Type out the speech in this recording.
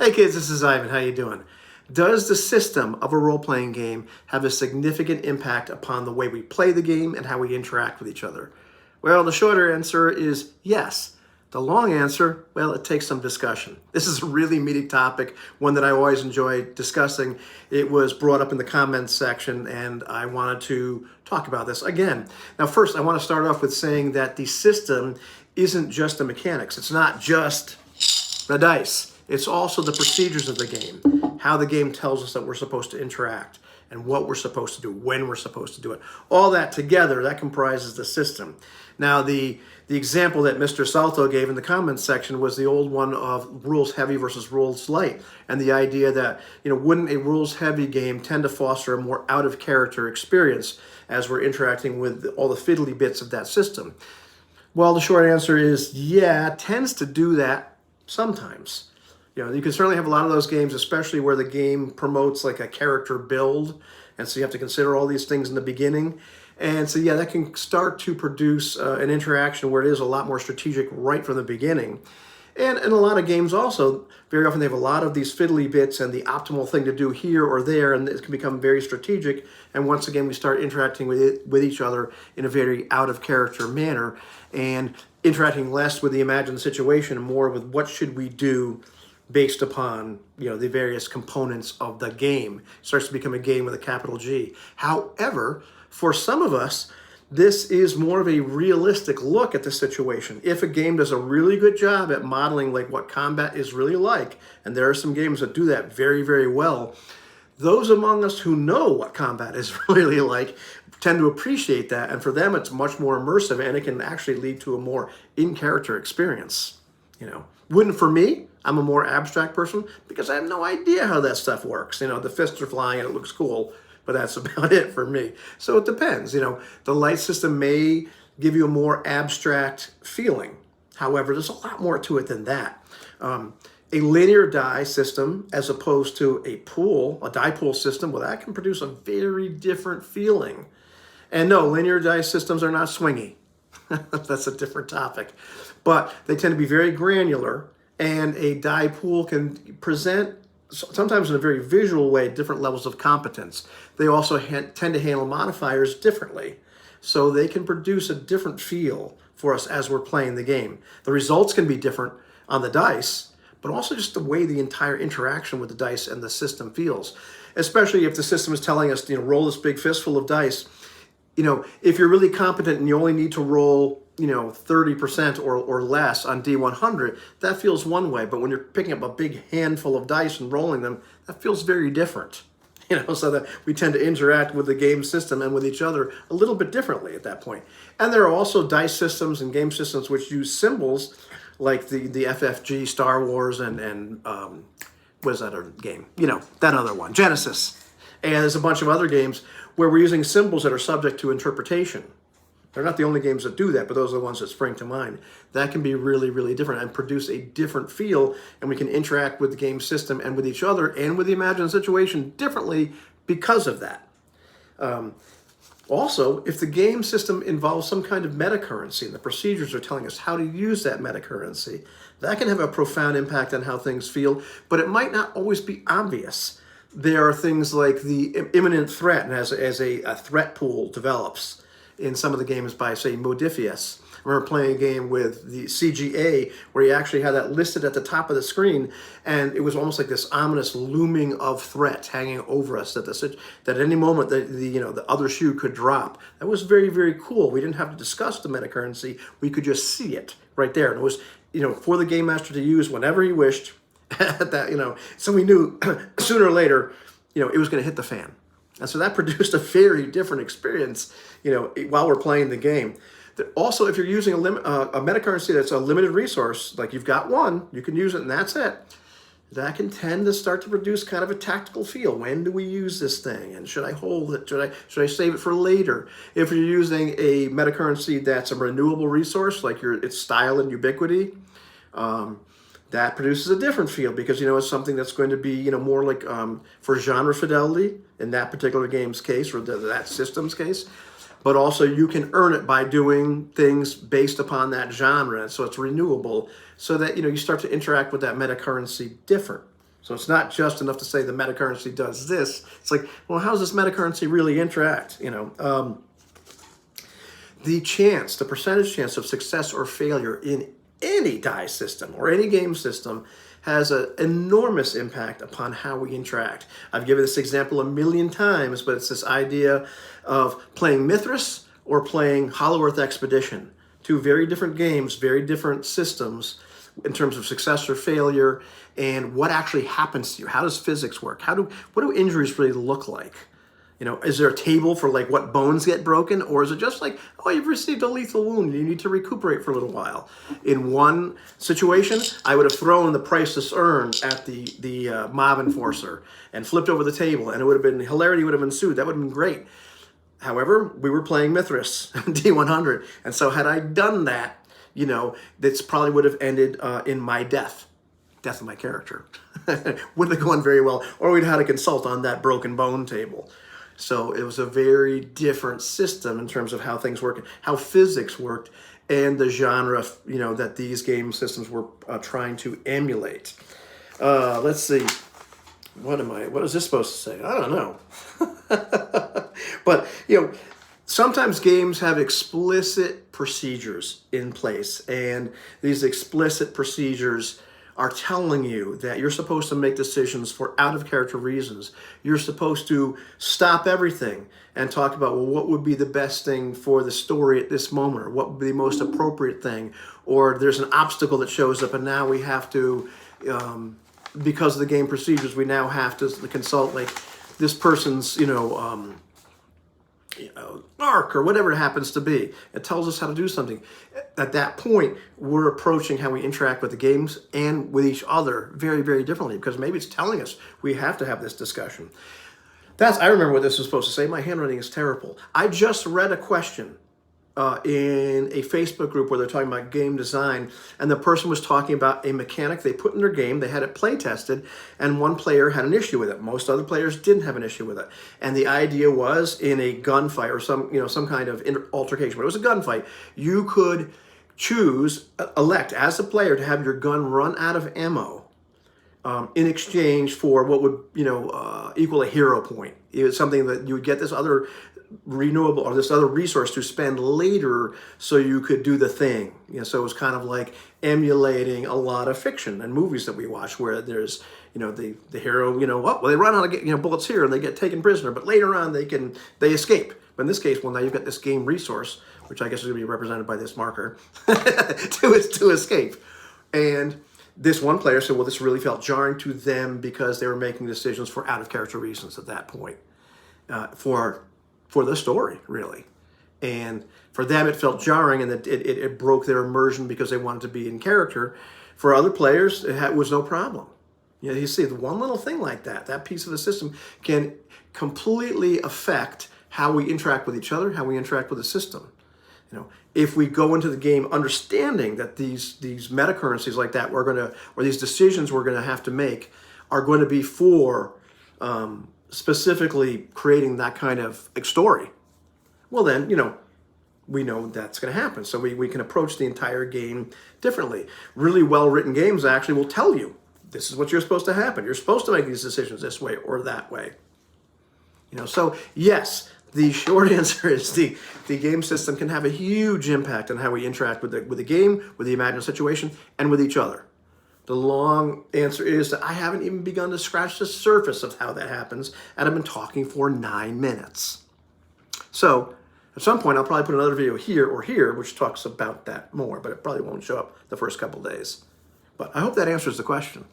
Hey kids, this is Ivan. How you doing? Does the system of a role-playing game have a significant impact upon the way we play the game and how we interact with each other? Well, the shorter answer is yes. The long answer, well, it takes some discussion. This is a really meaty topic, one that I always enjoy discussing. It was brought up in the comments section, and I wanted to talk about this again. Now, first, I want to start off with saying that the system isn't just the mechanics. It's not just the dice. It's also the procedures of the game, how the game tells us that we're supposed to interact and what we're supposed to do, when we're supposed to do it. All that together, that comprises the system. Now, the example that Mr. Salto gave in the comments section was the old one of rules heavy versus rules light, and the idea that, wouldn't a rules heavy game tend to foster a more out of character experience as we're interacting with all the fiddly bits of that system? Well, the short answer is yeah, it tends to do that sometimes. You can certainly have a lot of those games, especially where the game promotes like a character build, and so you have to consider all these things in the beginning. And so, yeah, that can start to produce an interaction where it is a lot more strategic right from the beginning. And in a lot of games also, very often they have a lot of these fiddly bits and the optimal thing to do here or there, and it can become very strategic. And once again, we start interacting with each other in a very out-of-character manner and interacting less with the imagined situation and more with what should we do based upon the various components of the game. It starts to become a game with a capital G. However, for some of us, this is more of a realistic look at the situation. If a game does a really good job at modeling like what combat is really like, and there are some games that do that very, very well, those among us who know what combat is really like tend to appreciate that, and for them it's much more immersive, and it can actually lead to a more in-character experience. Wouldn't for me. I'm a more abstract person because I have no idea how that stuff works. The fists are flying and it looks cool, but that's about it for me. So it depends. The light system may give you a more abstract feeling. However, there's a lot more to it than that. A linear die system as opposed to a die pool system, well, that can produce a very different feeling. And no, linear die systems are not swingy. That's a different topic. But they tend to be very granular, and a die pool can present, sometimes in a very visual way, different levels of competence. They also tend to handle modifiers differently, so they can produce a different feel for us as we're playing the game. The results can be different on the dice, but also just the way the entire interaction with the dice and the system feels, especially if the system is telling us, roll this big fistful of dice. If you're really competent and you only need to roll, 30% or less on D100, that feels one way. But when you're picking up a big handful of dice and rolling them, that feels very different. So that we tend to interact with the game system and with each other a little bit differently at that point. And there are also dice systems and game systems which use symbols, like the FFG, Star Wars, and what is that other game? That other one, Genesis. And there's a bunch of other games where we're using symbols that are subject to interpretation. They're not the only games that do that, but those are the ones that spring to mind. That can be really, really different and produce a different feel, and we can interact with the game system and with each other and with the imagined situation differently because of that. Also, if the game system involves some kind of metacurrency and the procedures are telling us how to use that metacurrency, that can have a profound impact on how things feel, but it might not always be obvious. There are things like the imminent threat, and as a threat pool develops in some of the games by, say, Modiphius. I remember playing a game with the CGA where you actually had that listed at the top of the screen, and it was almost like this ominous looming of threat hanging over us that at any moment the other shoe could drop. That was very, very cool. We didn't have to discuss the metacurrency. We could just see it right there. And it was, for the game master to use whenever he wished. So we knew sooner or later, it was going to hit the fan. And so that produced a very different experience, while we're playing the game. Also, if you're using a metacurrency that's a limited resource, like you've got one, you can use it and that's it. That can tend to start to produce kind of a tactical feel. When do we use this thing? And should I hold it? Should I save it for later? If you're using a metacurrency that's a renewable resource, like it's style and ubiquity, that produces a different feel because, it's something that's going to be, more like for genre fidelity in that particular game's case or that system's case. But also you can earn it by doing things based upon that genre. So it's renewable so that, you start to interact with that metacurrency different. So it's not just enough to say the metacurrency does this. It's like, well, how does this metacurrency really interact? The percentage chance of success or failure in any die system or any game system has an enormous impact upon how we interact. I've given this example a million times, but it's this idea of playing Mythras or playing Hollow Earth Expedition. Two very different games, very different systems in terms of success or failure and what actually happens to you. How does physics work? What do injuries really look like? Is there a table for like what bones get broken, or is it just like, oh, you've received a lethal wound and you need to recuperate for a little while? In one situation, I would have thrown the priceless urn at the mob enforcer and flipped over the table, and it would have been hilarity would have ensued. That would have been great. However, we were playing Mythras D100, and so had I done that, this probably would have ended in my death of my character. Wouldn't have gone very well, or we'd had to consult on that broken bone table. So it was a very different system in terms of how things work, how physics worked, and the genre, that these game systems were trying to emulate. Let's see. What is this supposed to say? I don't know. But, sometimes games have explicit procedures in place, and these explicit procedures are telling you that you're supposed to make decisions for out-of-character reasons. You're supposed to stop everything and talk about, well, what would be the best thing for the story at this moment, or what would be the most appropriate thing, or there's an obstacle that shows up and now we have to, because of the game procedures, we now have to consult like this person's, arc or whatever it happens to be. It tells us how to do something. At that point, we're approaching how we interact with the games and with each other very, very differently, because maybe it's telling us we have to have this discussion. I remember what this was supposed to say. My handwriting is terrible. I just read a question in a Facebook group where they're talking about game design, and the person was talking about a mechanic they put in their game. They had it play tested, and one player had an issue with it. Most other players didn't have an issue with it. And the idea was, in a gunfight or some kind of altercation, but it was a gunfight, you could elect as a player to have your gun run out of ammo in exchange for what would equal a hero point. It was something that you would get this other renewable or this other resource to spend later so you could do the thing. So it was kind of like emulating a lot of fiction and movies that we watch where there's the hero they run out of bullets here and they get taken prisoner, but later on they escape. But in this case, well, now you've got this game resource, which I guess is going to be represented by this marker, to escape. And this one player said, well, this really felt jarring to them because they were making decisions for out-of-character reasons at that point, for the story, really. And for them, it felt jarring, and it broke their immersion because they wanted to be in character. For other players, it was no problem. You see, the one little thing like that piece of the system can completely affect how we interact with each other, how we interact with the system. If we go into the game understanding that these metacurrencies like that or these decisions we're going to have to make are going to be for specifically creating that kind of story, well then, we know that's going to happen. So we can approach the entire game differently. Really well-written games actually will tell you, this is what you're supposed to happen. You're supposed to make these decisions this way or that way. So yes, the short answer is the game system can have a huge impact on how we interact with the game, with the imagined situation, and with each other. The long answer is that I haven't even begun to scratch the surface of how that happens, and I've been talking for 9 minutes. So at some point, I'll probably put another video here or here, which talks about that more, but it probably won't show up the first couple days. But I hope that answers the question.